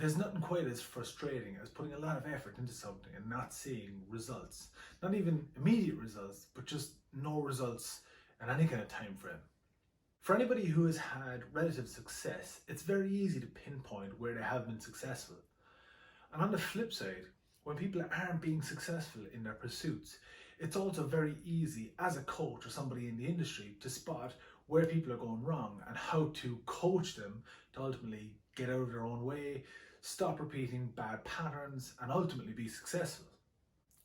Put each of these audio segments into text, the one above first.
There's nothing quite as frustrating as putting a lot of effort into something and not seeing results. Not even immediate results, but just no results in any kind of time frame. For anybody who has had relative success, it's very easy to pinpoint where they have been successful. And on the flip side, when people aren't being successful in their pursuits, it's also very easy as a coach or somebody in the industry to spot where people are going wrong and how to coach them to ultimately get out of their own way, stop repeating bad patterns, and ultimately be successful.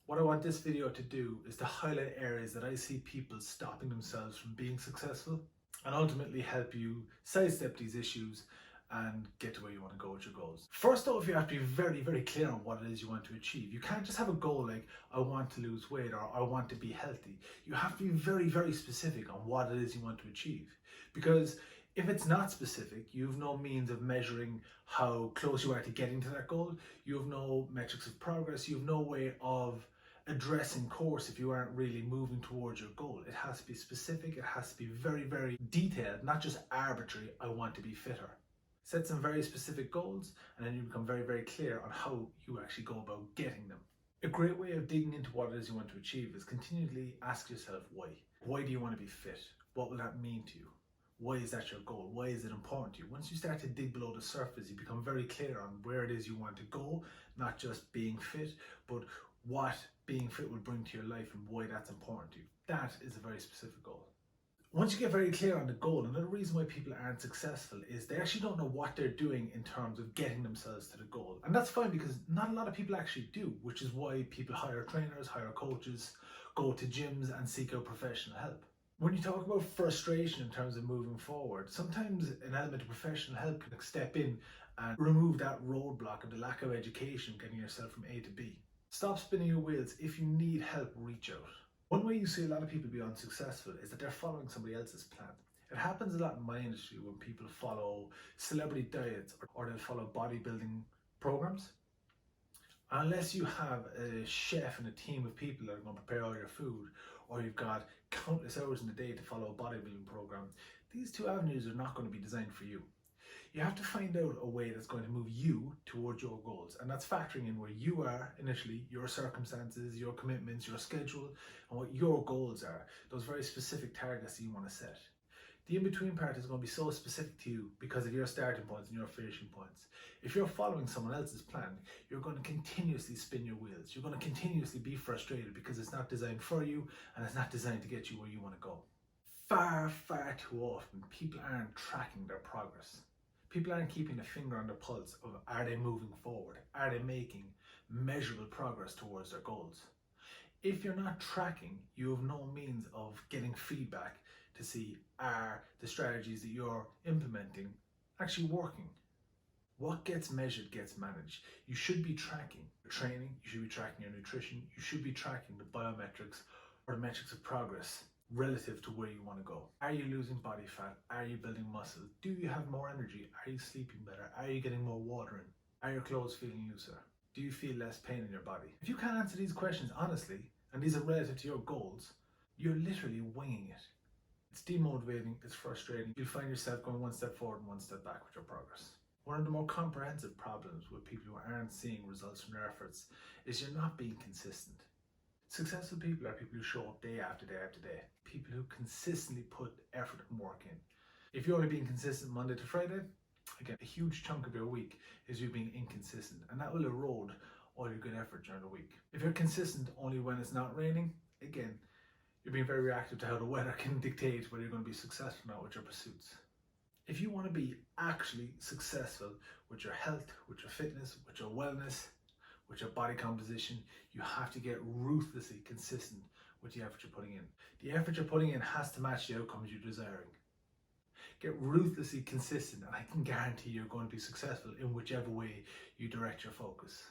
What I want this video to do is to highlight areas that I see people stopping themselves from being successful and ultimately help you sidestep these issues and get to where you want to go with your goals. First off, you have to be very, very clear on what it is you want to achieve. You can't just have a goal like, I want to lose weight or I want to be healthy. You have to be very, very specific on what it is you want to achieve. Because if it's not specific, you have no means of measuring how close you are to getting to that goal. You have no metrics of progress. You have no way of addressing course if you aren't really moving towards your goal. It has to be specific. It has to be very, very detailed, not just arbitrary, I want to be fitter. Set some very specific goals, and then you become very, very clear on how you actually go about getting them. A great way of digging into what it is you want to achieve is continually ask yourself why. Why do you want to be fit? What will that mean to you? Why is that your goal? Why is it important to you? Once you start to dig below the surface, you become very clear on where it is you want to go, not just being fit, but what being fit will bring to your life and why that's important to you. That is a very specific goal. Once you get very clear on the goal, another reason why people aren't successful is they actually don't know what they're doing in terms of getting themselves to the goal. And that's fine because not a lot of people actually do, which is why people hire trainers, hire coaches, go to gyms and seek out professional help. When you talk about frustration in terms of moving forward, sometimes an element of professional help can step in and remove that roadblock of the lack of education getting yourself from A to B. Stop spinning your wheels. If you need help, reach out. One way you see a lot of people be unsuccessful is that they're following somebody else's plan. It happens a lot in my industry when people follow celebrity diets or they'll follow bodybuilding programs. Unless you have a chef and a team of people that are going to prepare all your food, or you've got countless hours in the day to follow a bodybuilding program, these two avenues are not going to be designed for you. You have to find out a way that's going to move you towards your goals, and that's factoring in where you are initially, your circumstances, your commitments, your schedule, and what your goals are, those very specific targets that you want to set. The in-between part is going to be so specific to you because of your starting points and your finishing points. If you're following someone else's plan, you're going to continuously spin your wheels. You're going to continuously be frustrated because it's not designed for you and it's not designed to get you where you want to go. Far, far too often, people aren't tracking their progress. People aren't keeping a finger on the pulse of, are they moving forward? Are they making measurable progress towards their goals? If you're not tracking, you have no means of getting feedback to see, are the strategies that you're implementing actually working? What gets measured gets managed. You should be tracking your training, you should be tracking your nutrition, you should be tracking the biometrics or the metrics of progress relative to where you want to go. Are you losing body fat? Are you building muscle? Do you have more energy? Are you sleeping better? Are you getting more water in? Are your clothes feeling looser? Do you feel less pain in your body? If you can't answer these questions honestly, and these are relative to your goals, you're literally winging it. It's demotivating, it's frustrating. You'll find yourself going one step forward and one step back with your progress. One of the more comprehensive problems with people who aren't seeing results from their efforts is you're not being consistent. Successful people are people who show up day after day after day. People who consistently put effort and work in. If you're only being consistent Monday to Friday, again, a huge chunk of your week is you being inconsistent, and that will erode all your good effort during the week. If you're consistent only when it's not raining, again, you're being very reactive to how the weather can dictate whether you're going to be successful or not with your pursuits. If you want to be actually successful with your health, with your fitness, with your wellness, with your body composition, you have to get ruthlessly consistent with the effort you're putting in. The effort you're putting in has to match the outcomes you're desiring. Get ruthlessly consistent, and I can guarantee you're going to be successful in whichever way you direct your focus.